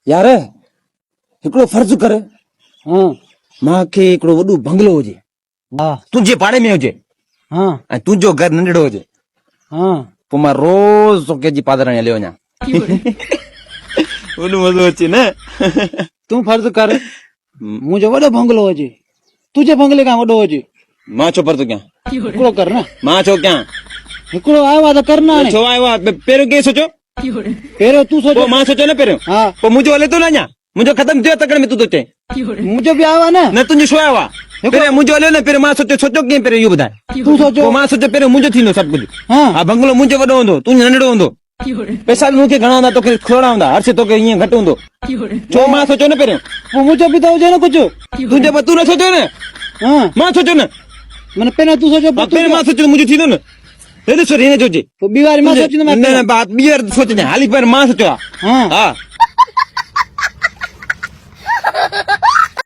यार हिकिड़ो फर्ज़ कर हाँ मूंखे हिकिड़ो वॾो बंगलो हुजे हाँ तुंहिंजे पाड़े में हुजे हाँ ऐं तुंहिंजो घर नंढड़ो हुजे हाँ पोइ मां रोज़ तोखे जी पादराणी हलियो वञा वॾो मज़ो अचे न तू फर्ज कर मुझे वॾो बंगलो हुजे तुझे बंगले खां वॾो हुजे मां छो पर थो कयां हिकिड़ो कर न मां छो कयां हिकिड़ो आयो आहे त कर न हाणे छो आयो आहे पहिरियों कीअं सोचो पहिरियों तूं सोचो पोइ मां सोचो न पहिरियों हा पोइ मुंहिंजो हले थो न अञा मुंहिंजो ख़तमु थियो तकड़ में तूं थो चए मुंहिंजो बि आयो आहे न न तुंहिंजो छो आयो आहे पहिरियों मुंहिंजो हलियो न पहिरियों मां सोचो कीअं पहिरियों इहो ॿुधाए तूं सोचो पोइ मां सोचो पहिरियों मुंहिंजो थींदो सभु कुझु हाँ हा बंगलो मुंहिंजो वॾो हूंदो तुंहिंजो नंढड़ो हूंदो पैसा बि मूंखे घणा हूंदा तोखे थोरा हूंदा हर्ष तोखे ईअं घटि हूंदो छो मां सोचो न पहिरियों पोइ मुंहिंजो बि त हुजे न कुझु तुंहिंजो पर तूं न सोचो न हाँ मां सोचो न माना पहिरियों तूं सोचो हा, पहिरियों मां सोचो मुंहिंजो थींदो न हेॾो सो हिन जो पोइ ॿी वारी मां सोचींदोमांइ न न ॿीहर सोचजांइ हाली पर मां सोचो आहे हाँ हा